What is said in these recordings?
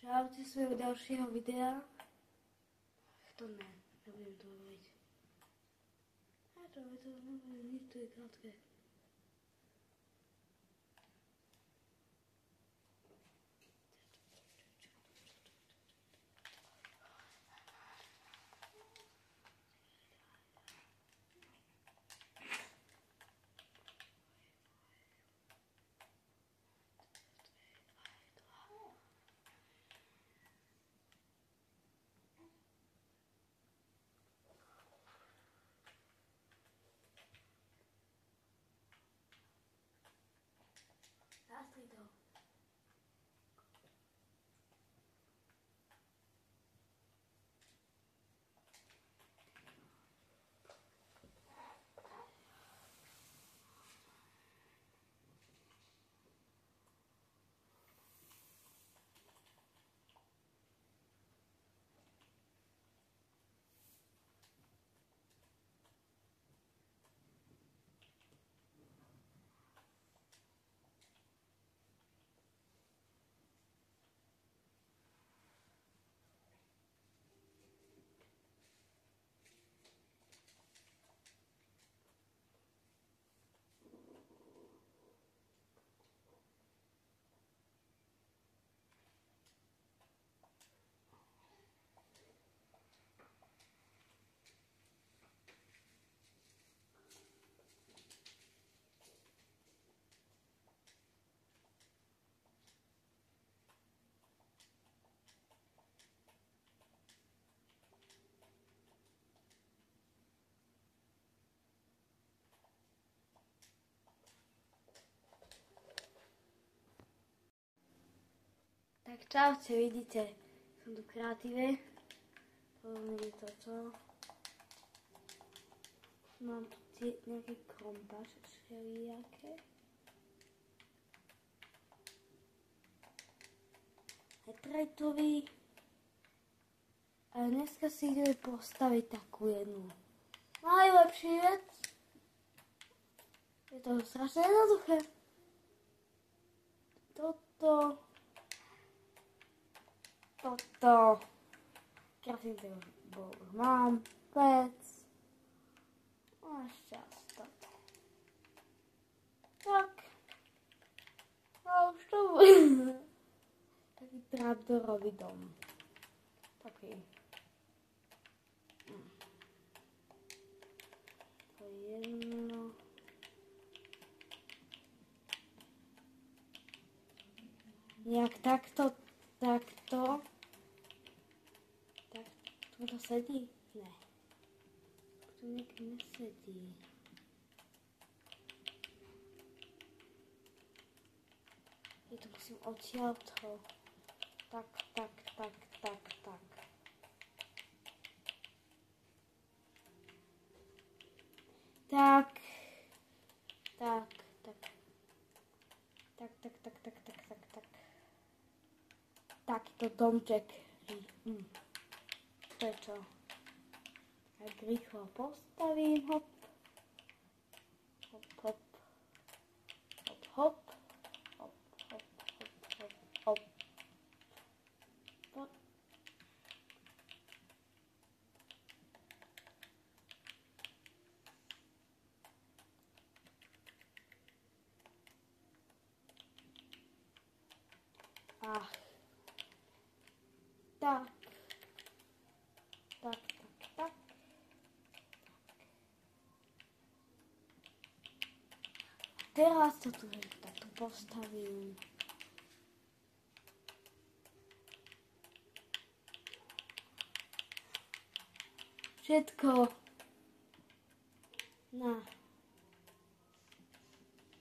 Čaute svojho ďalšieho videa. To ne, nebudem to hovoriť. A to nebudem, nič to je krátke. Zastri to. Tak čaute, vidíte, som tu v kreatíve. Poviem je toto. Mám tu nejaké kompáš, všelijaké. Aj trajtový. A dneska si ideme postaviť takú jednu najlepší vec. Je to strašne jednoduché. Toto. Krásny ten bol mám, vec. A ešte asi toto. Tak. A už to bude. Taký trapdorový dom. Taký. To je jedno. Nejak takto. Tak, tu to sedí? Ne. Tu nejak nesedí. Ja to musím odtiaľto. Tak. Takýto domček. Prečo? Tak rýchlo postavím, hop. Ach. Tak. Teraz to tu takto postavím. Všetko na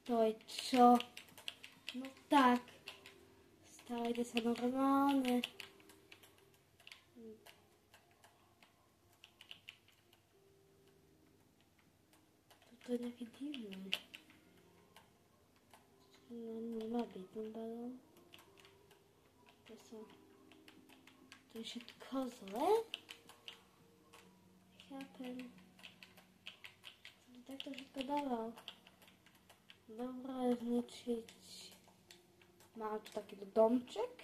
to je čo? No tak. Stavajte sa normálne. To je nejaký divný. Nemá byť balón. To je všetko zlé? Chápem. Som to takto všetko dával. Dobre zničiť. Mám tu takýto domček.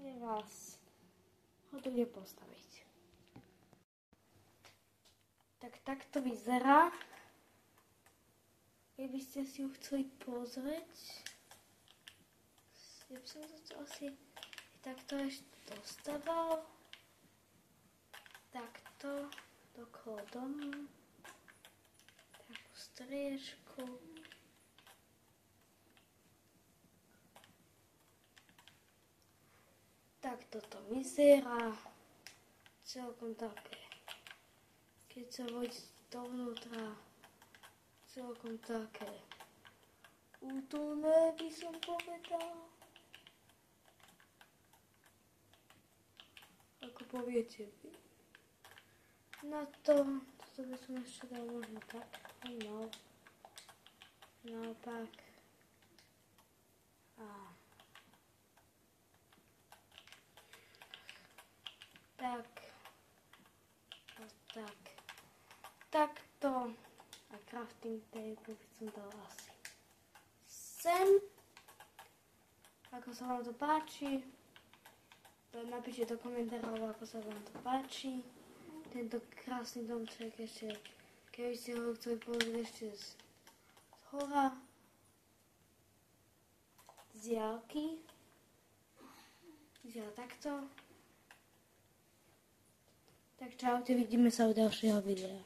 Teraz ho tu ide postaviť. Tak to vyzerá. Keby ste si ju chceli pozrieť, ja by som to asi takto ešte dostaval. Takto dokolo domu. Takú striežku. Tak toto vyzerá. Celkom také. Keď sa vojde dovnútra, celkom také útulné by som povedal. Ako poviete vy. Na to, toto by som ešte dal možno tak. No. Naopak. A tak. A tak. Takto. A crafting table by som dal asi sem. Ako sa vám to páči. Napíšte do komentárov, ako sa vám to páči. Tento krásny domček ešte, keby ste ho chceli pozrieť ešte z hora. Z diaľky. Vyzerá takto. Tak čaute, vidíme sa u ďalšieho videa.